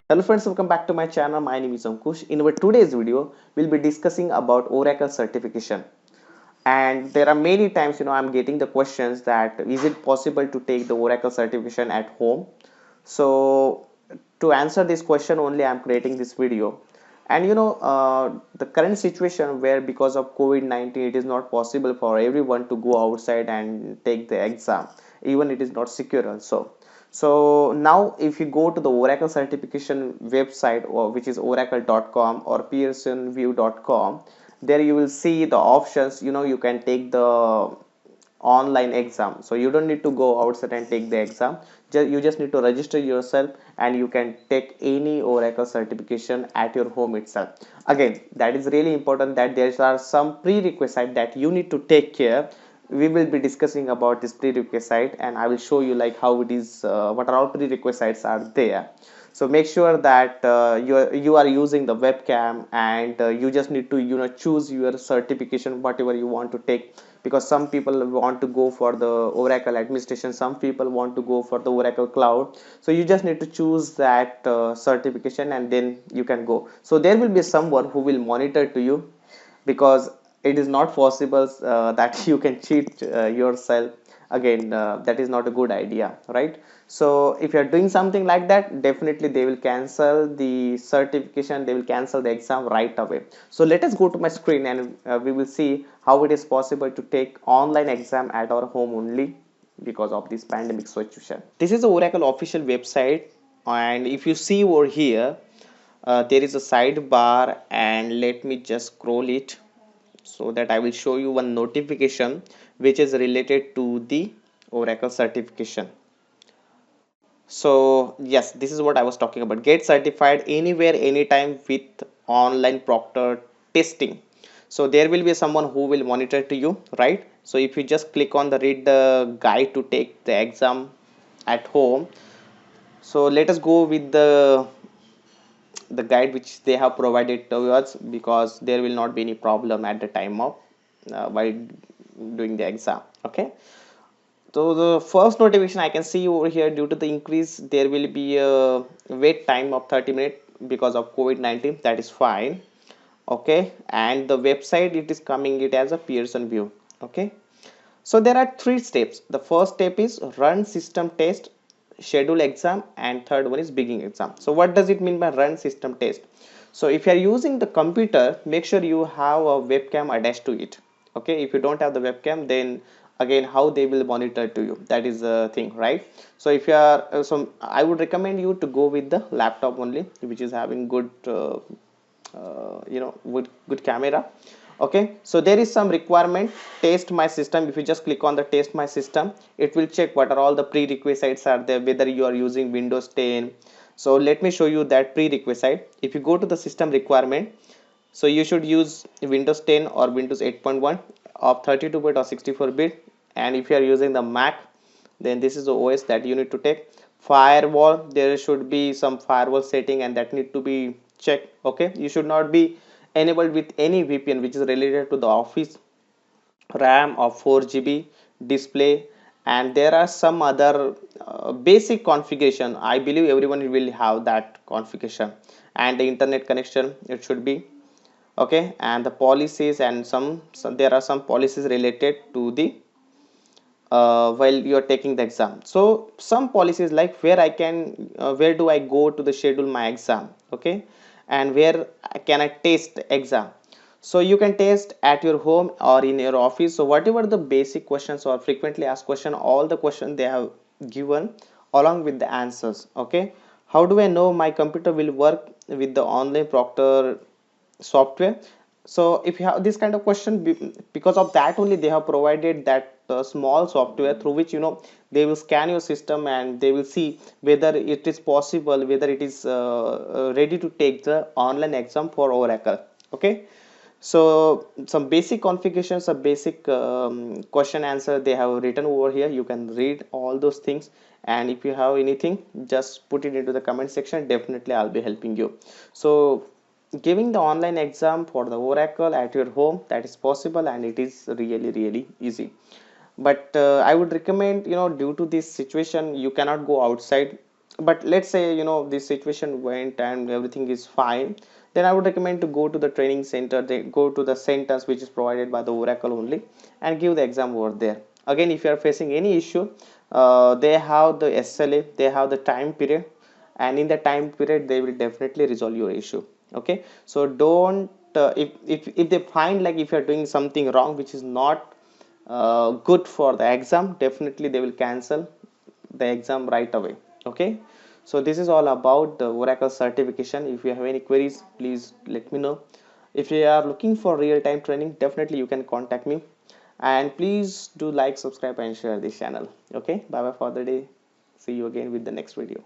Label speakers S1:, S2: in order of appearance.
S1: Hello friends, welcome back to my channel. My name is Ankush. In our today's video, we'll be discussing about Oracle certification. And there are many times, I'm getting the questions that is it possible to take the Oracle certification at home? So to answer this question only, I'm creating this video. And the current situation where because of COVID-19, it is not possible for everyone to go outside and take the exam. Even it is not secure also. So now if you go to the Oracle certification website, or which is oracle.com or pearsonview.com, there you will see the options. You can take the online exam, so you don't need to go outside and take the exam. You just need to register yourself and you can take any Oracle certification at your home itself. Again, that is really important that there are some prerequisites that you need to take care. We will be discussing about this prerequisite and I will show you like how it is, what are all prerequisites are there. So make sure that you are using the webcam, and you just need to choose your certification whatever you want to take, because some people want to go for the Oracle administration, some people want to go for the Oracle cloud. So you just need to choose that certification and then you can go. So there will be someone who will monitor to you, because it is not possible that you can cheat yourself. Again, that is not a good idea, right? So if you are doing something like that, definitely they will cancel the certification, they will cancel the exam right away. So let us go to my screen and we will see how it is possible to take online exam at our home only because of this pandemic situation. This is the Oracle official website, and if you see over here, there is a sidebar, and let me just scroll it so that I will show you one notification which is related to the Oracle certification. So yes, this is what I was talking about. Get certified anywhere, anytime with online proctor testing. So there will be someone who will monitor to you, right? So if you just click on the read the guide to take the exam at home. So let us go with the guide which they have provided to us, because there will not be any problem at the time of while doing the exam. Okay, so the first notification I can see over here, due to the increase there will be a wait time of 30 minutes because of COVID-19. That is fine. Okay, and the website it is coming it as a Pearson VUE. Okay, so there are three steps. The first step is run system test, schedule exam, and third one is begin exam. So what does it mean by run system test? So if you are using the computer, make sure you have a webcam attached to it. Okay, if you don't have the webcam, then again how they will monitor to you, that is the thing, right? So if you are so I would recommend you to go with the laptop only, which is having good good camera. Okay, so there is some requirement. Test my system. If you just click on the test my system, it will check what are all the prerequisites are there, whether you are using Windows 10. So let me show you that prerequisite. If you go to the system requirement, so you should use Windows 10 or Windows 8.1 of 32-bit or 64-bit. And if you are using the Mac, then this is the OS that you need to take. Firewall, there should be some firewall setting and that need to be checked. Okay, you should not be enabled with any VPN which is related to the Office. RAM of 4 GB, display, and there are some other basic configuration. I believe everyone will have that configuration, and the internet connection it should be okay, and the policies and some there are some policies related to the while you are taking the exam. So some policies like where I can where do I go to the schedule my exam. Okay, and where can I taste the exam. So you can test at your home or in your office. So whatever the basic questions or frequently asked question, all the questions they have given along with the answers. Okay, how do I know my computer will work with the online proctor software? So if you have this kind of question, because of that only they have provided that small software through which they will scan your system and they will see whether it is possible, whether it is ready to take the online exam for Oracle. Okay, so some basic configurations, a basic question answer they have written over here. You can read all those things, and if you have anything, just put it into the comment section. Definitely I'll be helping you. So giving the online exam for the Oracle at your home, that is possible, and it is really easy. But I would recommend, due to this situation you cannot go outside. but let's say this situation went and everything is fine, then I would recommend to go to the training center. They go to the centers which is provided by the Oracle only and give the exam over there. Again, if you are facing any issue, they have the SLA, they have the time period, and in the time period they will definitely resolve your issue. Okay, so don't if they find like if you are doing something wrong which is not good for the exam, definitely they will cancel the exam right away. Okay, so this is all about the Oracle certification. If you have any queries, please let me know. If you are looking for real-time training, definitely you can contact me, and please do like, subscribe and share this channel. Okay, bye bye for the day. See you again with the next video.